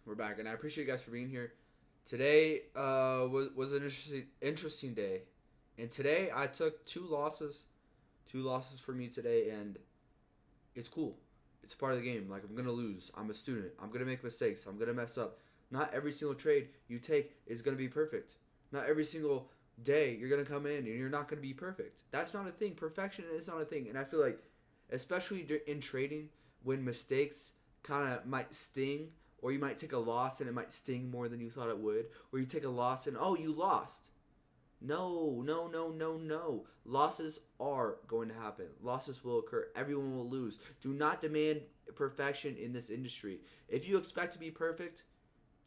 We're back, and I appreciate you guys for being here. Today was an interesting day, and today I took two losses for me today, and it's cool. It's part of the game. Like, I'm gonna lose. I'm a student. I'm gonna make mistakes. I'm gonna mess up. Not every single trade you take is gonna be perfect. Not every single day you're gonna come in and you're not gonna be perfect. That's not a thing. Perfection is not a thing, and I feel like, especially in trading, when mistakes kind of might sting, or you might take a loss and it might sting more than you thought it would, or you take a loss and oh, you lost. No, no, no, no, no. Losses are going to happen. Losses will occur. Everyone will lose. Do not demand perfection in this industry. If you expect to be perfect,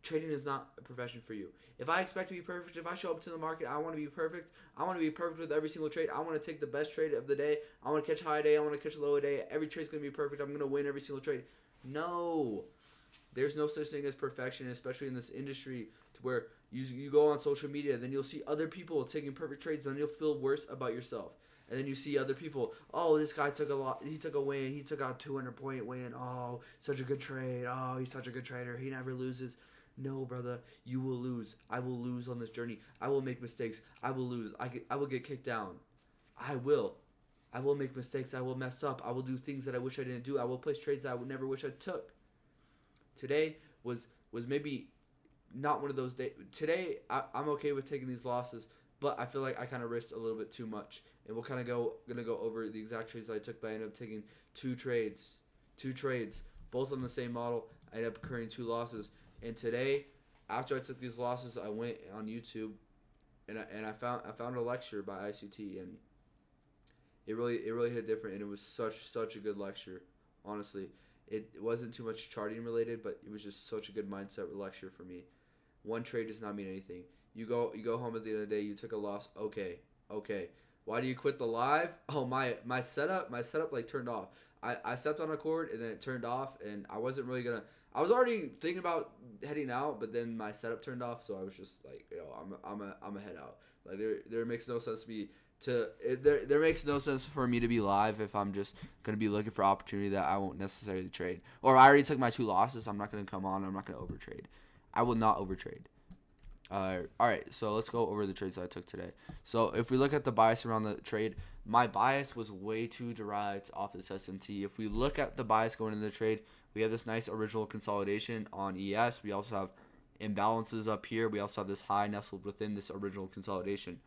trading is not a profession for you. If I expect to be perfect, if I show up to the market, I want to be perfect. I want to be perfect with every single trade. I want to take the best trade of the day. I want to catch high day. I want to catch low day. Every trade's going to be perfect. I'm going to win every single trade. No. There's no such thing as perfection, especially in this industry, to where you go on social media, then you'll see other people taking perfect trades, then you'll feel worse about yourself. And then you see other people, oh, this guy took a lot, he took a win, he took out 200-point win, oh, such a good trade, oh, he's such a good trader, he never loses. No, brother, you will lose. I will lose on this journey. I will make mistakes. I will lose. I will get kicked down. I will. I will make mistakes. I will mess up. I will do things that I wish I didn't do. I will place trades that I would never wish I took. Today was maybe not one of those days. Today I'm okay with taking these losses, but I feel like I kind of risked a little bit too much. And we'll kind of gonna go over the exact trades that I took, but I ended up taking two trades, both on the same model. I ended up incurring two losses. And today, after I took these losses, I went on YouTube, and I found a lecture by ICT, and it really hit different, and it was such a good lecture, honestly. It wasn't too much charting related, but it was just such a good mindset lecture for me. One trade does not mean anything. You go home at the end of the day. You took a loss. Okay. Why do you quit the live? Oh, my setup like turned off. I stepped on a cord and then it turned off, and I wasn't really gonna. I was already thinking about heading out, but then my setup turned off, so I was just like, I'm a head out. Like, there makes no sense to me there makes no sense for me to be live if I'm just gonna be looking for opportunity that I won't necessarily trade. Or I already took my two losses. I'm not gonna come on. I'm not gonna overtrade. I will not overtrade. All right, so let's go over the trades that I took today. So if we look at the bias around the trade, my bias was way too derived off this SMT. If we look at the bias going into the trade, we have this nice original consolidation on ES. We also have imbalances up here. We also have this high nestled within this original consolidation.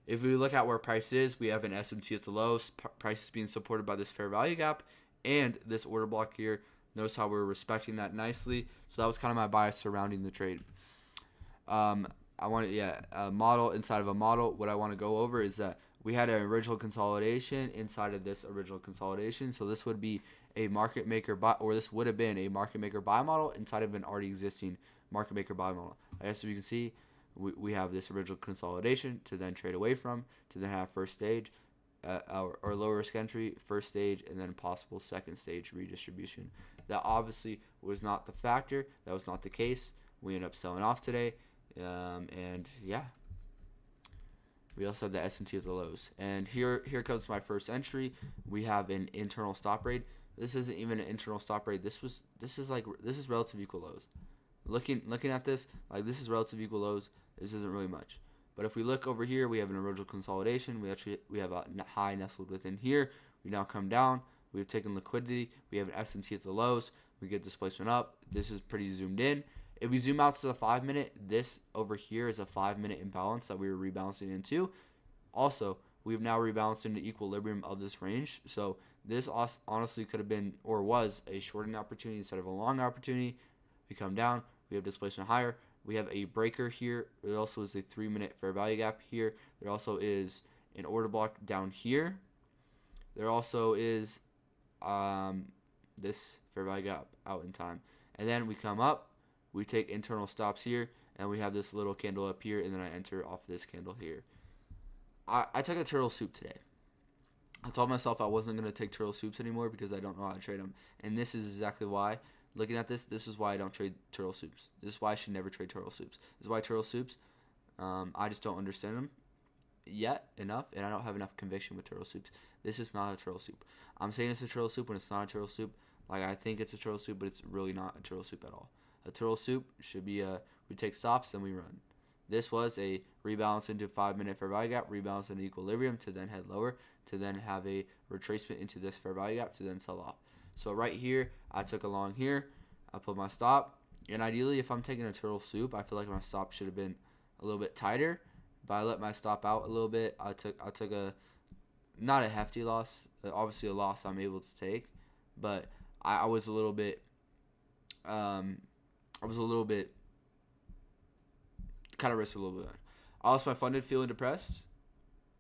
If we look at where price is, we have an SMT at the lows. Price is being supported by this fair value gap and this order block here. Notice how we're respecting that nicely. So that was kind of my bias surrounding the trade. I want to, a model inside of a model. What I want to go over is that we had an original consolidation inside of this original consolidation. So this would be a market maker buy, or this would have been a market maker buy model inside of an already existing market maker buy model. I guess if you can see, we have this original consolidation to then trade away from, to then have first stage, or lower risk entry, first stage, and then possible second stage redistribution. That obviously was not the factor. That was not the case. We ended up selling off today. And yeah, we also have the SMT at the lows. And here comes my first entry. We have an internal stop rate. This isn't even an internal stop rate. This is relative equal lows. Looking at this, like, this is relative equal lows. This isn't really much. But if we look over here, we have an original consolidation. We have a high nestled within here. We now come down. We've taken liquidity. We have an SMT at the lows. We get displacement up. This is pretty zoomed in. If we zoom out to the 5 minute, this over here is a 5 minute imbalance that we were rebalancing into. Also, we've now rebalanced into equilibrium of this range. So this honestly could have been, or was, a shorting opportunity instead of a long opportunity. We come down. We have displacement higher. We have a breaker here. There also is a 3 minute fair value gap here. There also is an order block down here. There also is this fair value gap out in time. And then we come up. We take internal stops here, and we have this little candle up here, and then I enter off this candle here. I took a turtle soup today. I told myself I wasn't going to take turtle soups anymore because I don't know how to trade them. And this is exactly why. Looking at this is why I don't trade turtle soups. This is why I should never trade turtle soups. This is why turtle soups, I just don't understand them yet enough, and I don't have enough conviction with turtle soups. This is not a turtle soup. I'm saying it's a turtle soup when it's not a turtle soup. Like, I think it's a turtle soup, but it's really not a turtle soup at all. A turtle soup should be we take stops, then we run. This was a rebalance into 5-minute fair value gap, rebalance into equilibrium to then head lower, to then have a retracement into this fair value gap to then sell off. So right here, I took a long here, I put my stop, and ideally if I'm taking a turtle soup, I feel like my stop should have been a little bit tighter, but I let my stop out a little bit. I took a, not a hefty loss, obviously a loss I'm able to take, but I was a little bit, kind of risked a little bit. I lost my funded, feeling depressed.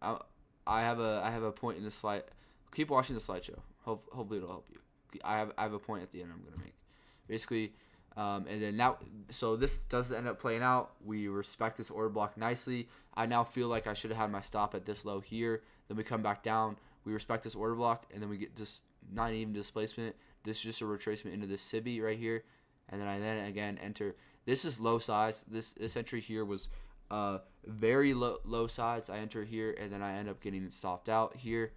I have a point in the slide. Keep watching the slideshow. Hopefully it'll help you. I have a point at the end I'm gonna make. Basically, and then now, so this does end up playing out. We respect this order block nicely. I now feel like I should have had my stop at this low here. Then we come back down. We respect this order block, and then we get just not even displacement. This is just a retracement into this SIBI right here, and then I again enter. This is low size. This entry here was very low size. I enter here, and then I end up getting stopped out here.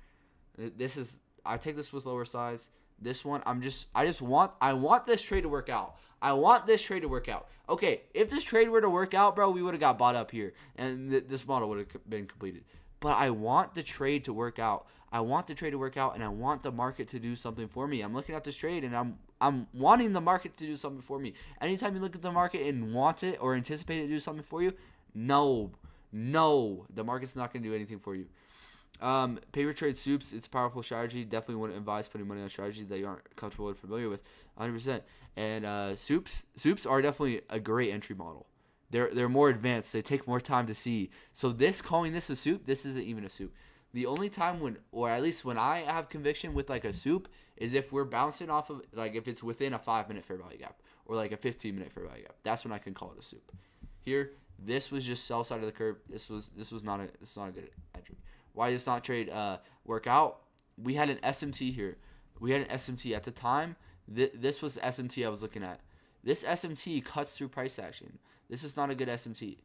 I take this with lower size. This one, I want this trade to work out. I want this trade to work out. Okay, if this trade were to work out, bro, we would have got bought up here, and this model would have been completed. But I want the trade to work out. I want the trade to work out, and I want the market to do something for me. I'm looking at this trade, and I'm wanting the market to do something for me. Anytime you look at the market and want it or anticipate it to do something for you, no, the market's not going to do anything for you. Paper trade soups, it's a powerful strategy. Definitely wouldn't advise putting money on strategies that you aren't comfortable or familiar with, 100%. And soups are definitely a great entry model. They're more advanced. They take more time to see. So calling this a soup, this isn't even a soup. The only time when, or at least when I have conviction with like a soup, is if we're bouncing off of, like if it's within a 5-minute fair value gap or like a 15-minute fair value gap. That's when I can call it a soup. Here, this was just sell side of the curve. This was not a good entry. Why does not trade work out? We had an SMT here. We had an SMT at the time. This was the SMT I was looking at. This SMT cuts through price action. This is not a good SMT.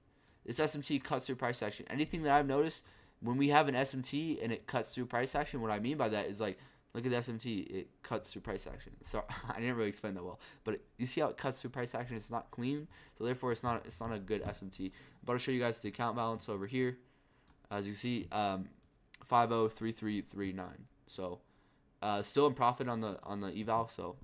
This SMT cuts through price action. Anything that I've noticed, when we have an SMT and it cuts through price action, what I mean by that is like, look at the SMT. It cuts through price action. So I didn't really explain that well, but you see how it cuts through price action? It's not clean, so therefore it's not a good SMT. But I'll show you guys the account balance over here. As you see, 503339. So still in profit on the eval. So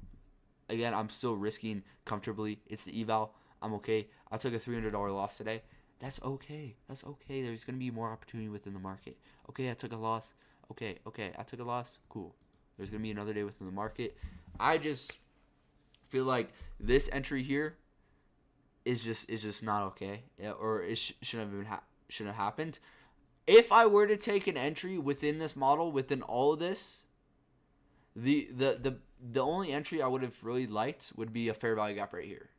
again, I'm still risking comfortably. It's the eval. I'm okay. I took a $300 loss today. That's okay. There's gonna be more opportunity within the market. Okay, I took a loss. Okay, I took a loss. Cool. There's gonna be another day within the market. I just feel like this entry here is just not okay, or it shouldn't have happened. If I were to take an entry within this model, within all of this, the only entry I would have really liked would be a fair value gap right here.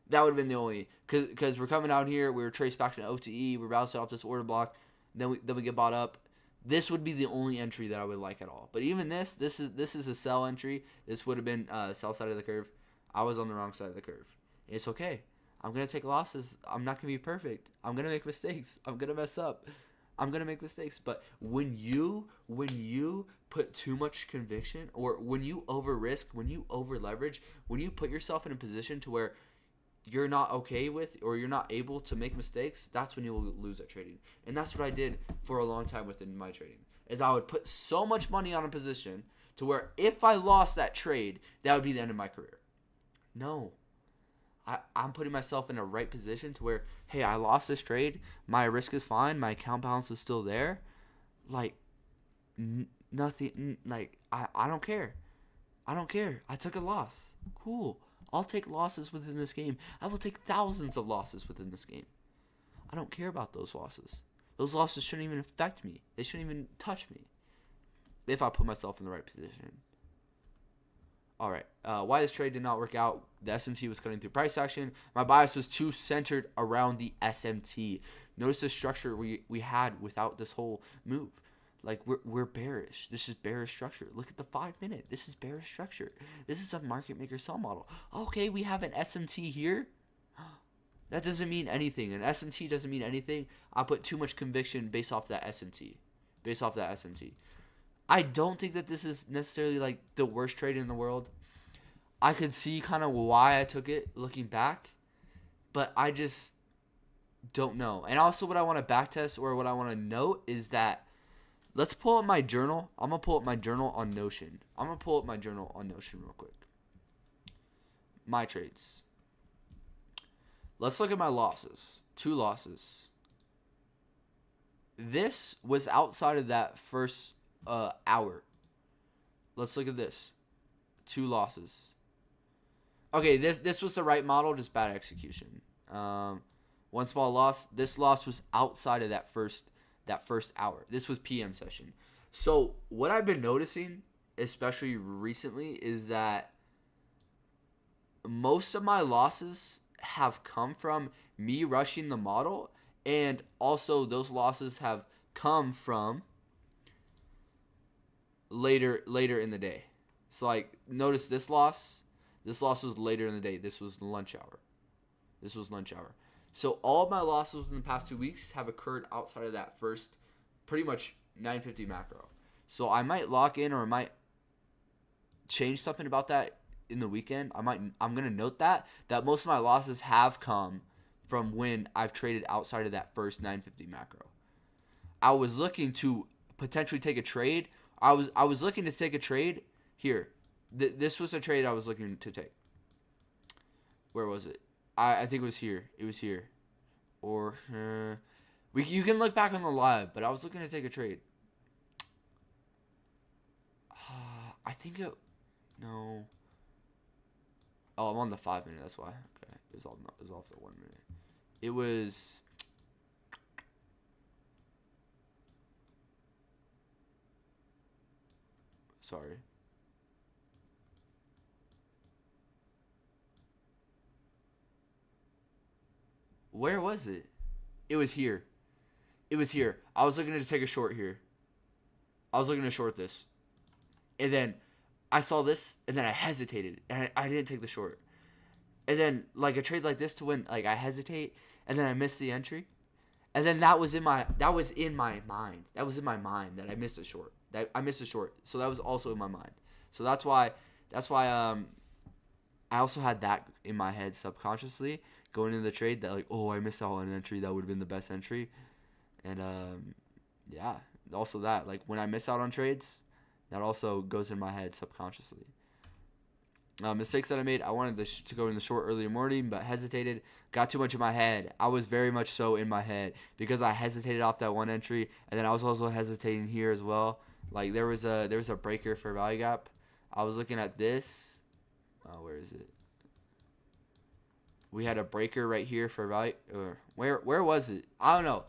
That would have been the only, because we're coming out here, we were traced back to an OTE, we're bouncing off this order block, then we get bought up. This would be the only entry that I would like at all. But even this is a sell entry. This would have been sell side of the curve. I was on the wrong side of the curve. It's okay. I'm gonna take losses. I'm not gonna be perfect. I'm gonna make mistakes. I'm gonna mess up. I'm gonna make mistakes. But when you put too much conviction, or when you over risk, when you over leverage, when you put yourself in a position to where you're not okay with, or you're not able to make mistakes, that's when you will lose at trading. And that's what I did for a long time within my trading, is I would put so much money on a position to where if I lost that trade, that would be the end of my career. No. I'm putting myself in a right position to where, hey, I lost this trade, my risk is fine, my account balance is still there. Like, nothing, like, I don't care. I took a loss. Cool. I'll take losses within this game. I will take thousands of losses within this game. I don't care about those losses. Those losses shouldn't even affect me. They shouldn't even touch me if I put myself in the right position. All right. Why this trade did not work out. The SMT was cutting through price action. My bias was too centered around the SMT. Notice the structure we had without this whole move. Like, we're bearish. This is bearish structure. Look at the 5-minute. This is bearish structure. This is a market maker sell model. Okay, we have an SMT here. That doesn't mean anything. An SMT doesn't mean anything. I put too much conviction based off that SMT. I don't think that this is necessarily like the worst trade in the world. I could see kind of why I took it looking back, but I just don't know. And also what I want to backtest or what I want to note is that let's pull up my journal. I'm going to pull up my journal on Notion. Real quick. My trades. Let's look at my losses. 2 losses. This was outside of that first hour. Let's look at this. 2 losses. Okay, this was the right model, just bad execution. One small loss. This loss was outside of that first hour. This was PM session. So what I've been noticing, especially recently, is that most of my losses have come from me rushing the model, and also those losses have come from later in the day. So like, notice this loss. This loss was later in the day. This was lunch hour. So all of my losses in the past 2 weeks have occurred outside of that first, pretty much 950 macro. So I might lock in, or I might change something about that in the weekend. I'm gonna note that most of my losses have come from when I've traded outside of that first 950 macro. I was looking to potentially take a trade. I was looking to take a trade here. This was a trade I was looking to take. Where was it? I think it was here. It was here. Or you can look back on the live, but I was looking to take a trade. I think it. No. Oh, I'm on the 5 minute. That's why. Okay, it was off the 1 minute. It was. Sorry. Where was it? It was here. I was looking to take a short here. I was looking to short this. And then I saw this, and then I hesitated, and I didn't take the short. And then, like, a trade like this to win, like, I hesitate, and then I miss the entry. And then that was in my mind. That was in my mind that I missed a short. So that was also in my mind. So that's why I also had that in my head subconsciously going into the trade, that like, oh, I missed out on an entry that would have been the best entry. And yeah, also that, like, when I miss out on trades, that also goes in my head subconsciously. Mistakes that I made, I wanted to go in the short early morning, but hesitated. Got too much in my head. I was very much so in my head because I hesitated off that one entry, and then I was also hesitating here as well. Like, there was a breaker for value gap. I was looking at this. Where is it? We had a breaker right here for value. Or where was it? I don't know.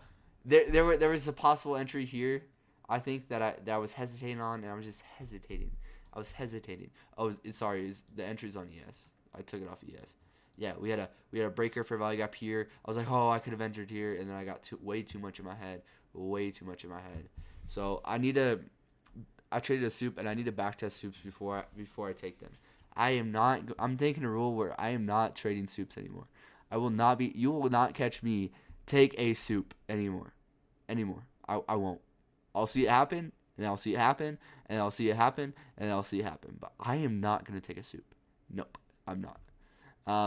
There was a possible entry here. I think that I was hesitating on, and I was just hesitating. Oh, sorry, the entry's on ES. I took it off ES. Yeah, we had a breaker for value gap here. I was like, oh, I could have entered here, and then I got way too much in my head. So I traded a soup, and I need to backtest soups before I take them. I'm taking a rule where I am not trading soups anymore. You will not catch me take a soup anymore. I won't. I'll see it happen, and I'll see it happen, and I'll see it happen, and I'll see it happen. But I am not going to take a soup. Nope, I'm not.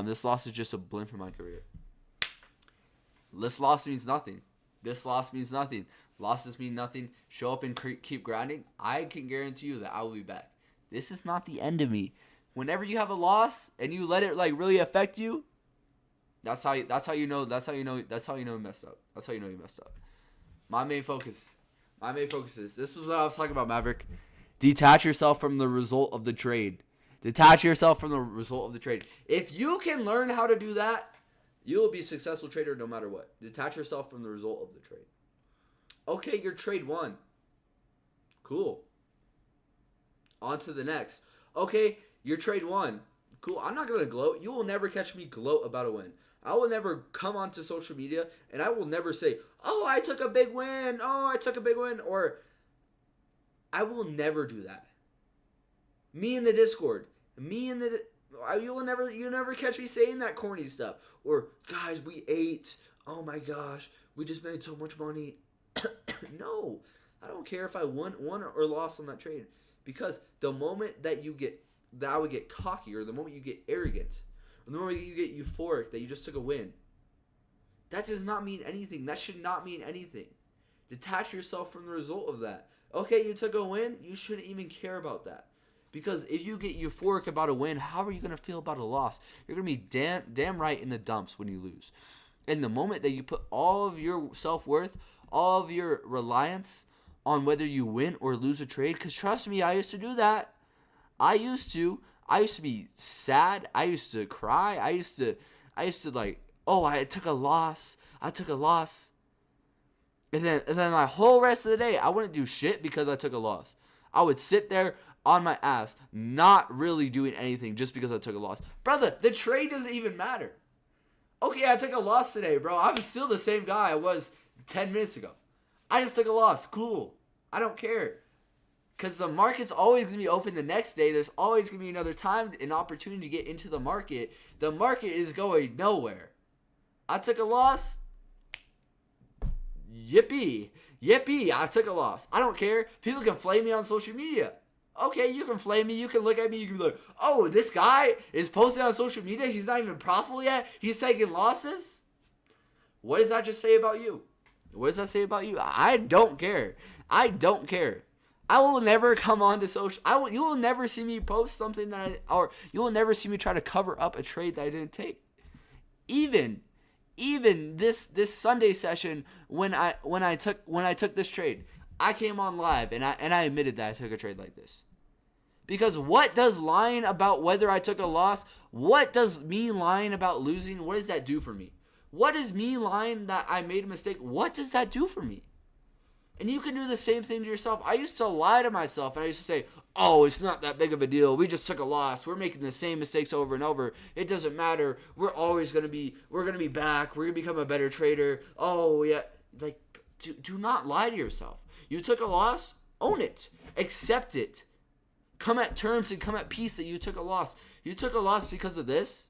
This loss is just a blimp in my career. This loss means nothing. Losses mean nothing. Show up and keep grinding. I can guarantee you that I will be back. This is not the end of me. Whenever you have a loss and you let it like really affect you, that's how you know you messed up. That's how you know you messed up. My main focus is, this is what I was talking about, Maverick. Detach yourself from the result of the trade. If you can learn how to do that, you'll be a successful trader no matter what. Detach yourself from the result of the trade. Okay, your trade won. Cool. On to the next. Okay, your trade won. Cool. I'm not going to gloat. You will never catch me gloat about a win. I will never come onto social media and I will never say, oh, I took a big win. Or I will never do that. Me in the Discord. You never catch me saying that corny stuff. Or, guys, we ate. Oh my gosh. We just made so much money. I don't care if I won or lost on that trade. Because the moment that you get that I would get cocky, or the moment you get arrogant, or the moment you get euphoric that you just took a win, that does not mean anything. That should not mean anything. Detach yourself from the result of that. Okay, you took a win. You shouldn't even care about that. Because if you get euphoric about a win, how are you going to feel about a loss? You're going to be damn right in the dumps when you lose. And the moment that you put all of your self-worth, all of your reliance on whether you win or lose a trade, because trust me, I used to do that. I used to be sad. I used to cry. I used to like, oh, I took a loss. And then my whole rest of the day, I wouldn't do shit because I took a loss. I would sit there on my ass, not really doing anything just because I took a loss. Brother, the trade doesn't even matter. Okay, I took a loss today, bro. I'm still the same guy I was 10 minutes ago. I just took a loss. Cool. I don't care. Because the market's always going to be open the next day. There's always going to be another time, an opportunity to get into the market. The market is going nowhere. I took a loss. Yippee. I took a loss. I don't care. People can flame me on social media. Okay, you can flame me. You can look at me. You can be like, oh, this guy is posting on social media. He's not even profitable yet. He's taking losses. What does that just say about you? What does that say about you? I don't care. I will never come on to social. You will never see me post something or you will never see me try to cover up a trade that I didn't take. Even this Sunday session when I took this trade, I came on live and I admitted that I took a trade like this. Because what does lying about whether I took a loss, what does me lying about losing, what does that do for me? What is me lying that I made a mistake? What does that do for me? And you can do the same thing to yourself. I used to lie to myself and I used to say, oh, it's not that big of a deal. We just took a loss. We're making the same mistakes over and over. It doesn't matter. We're going to be back. We're going to become a better trader. Oh, yeah. Like, do not lie to yourself. You took a loss, own it. Accept it. Come at terms and come at peace that you took a loss. You took a loss because of this?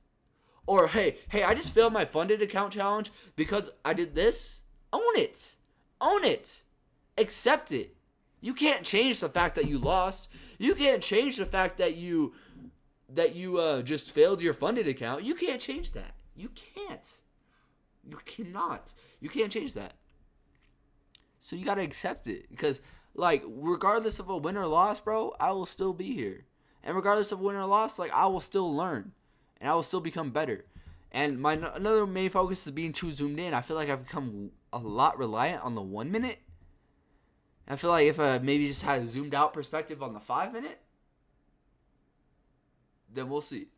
Or, hey, I just failed my funded account challenge because I did this? Own it. Accept it. You can't change the fact that you lost. You can't change the fact that you just failed your funded account. You can't change that. You can't. You cannot. You can't change that. So you got to accept it. Because, like, regardless of a win or loss, bro, I will still be here. And regardless of win or loss, like, I will still learn. And I will still become better. And another main focus is being too zoomed in. I feel like I've become a lot reliant on the 1 minute. I feel like if I maybe just had a zoomed out perspective on the 5 minute, then we'll see.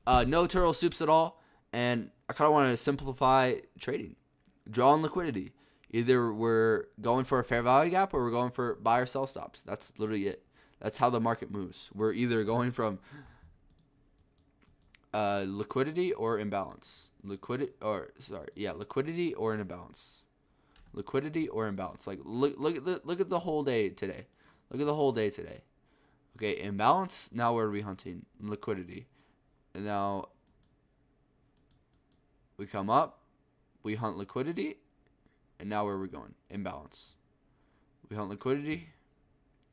No turtle soups at all. And I kind of want to simplify trading. Draw on liquidity. Either we're going for a fair value gap or we're going for buy or sell stops. That's literally it. That's how the market moves. We're either going from liquidity or imbalance. Liquidity or an imbalance. Liquidity or imbalance. Like look at the whole day today. Okay, imbalance. Now where are we hunting? Liquidity. And now we come up, we hunt liquidity, and now where are we going? Imbalance. We hunt liquidity.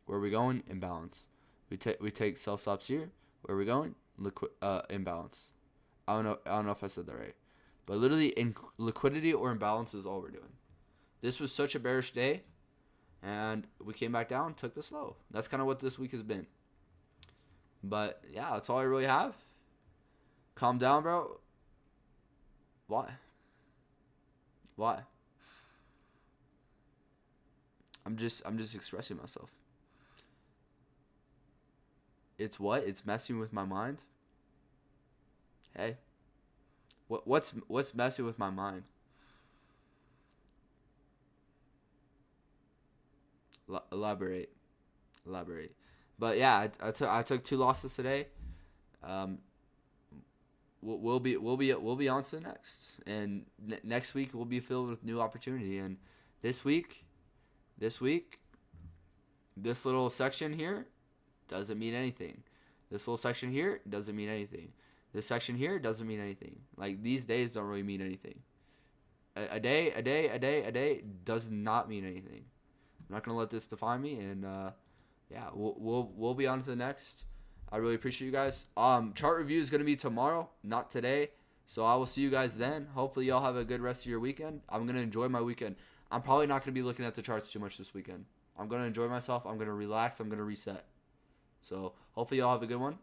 Where are we going? Imbalance. We take sell stops here. Where are we going? Imbalance. I don't know if I said that right. But literally in liquidity or imbalance is all we're doing. This was such a bearish day, and we came back down, took this low. That's kind of what this week has been. But, yeah, that's all I really have. Calm down, bro. Why? I'm just expressing myself. It's what? It's messing with my mind? Hey. What's messing with my mind? Elaborate. But yeah, I took 2 losses today. We'll be on to the next, and next week will be filled with new opportunity. And this week, this little section here doesn't mean anything. This little section here doesn't mean anything. This section here doesn't mean anything. Like, these days don't really mean anything. A day does not mean anything. I'm not gonna let this define me, and yeah, we'll be on to the next. I really appreciate you guys. Chart review is gonna be tomorrow, not today. So I will see you guys then. Hopefully y'all have a good rest of your weekend. I'm gonna enjoy my weekend. I'm probably not gonna be looking at the charts too much this weekend. I'm gonna enjoy myself. I'm gonna relax. I'm gonna reset. So hopefully y'all have a good one.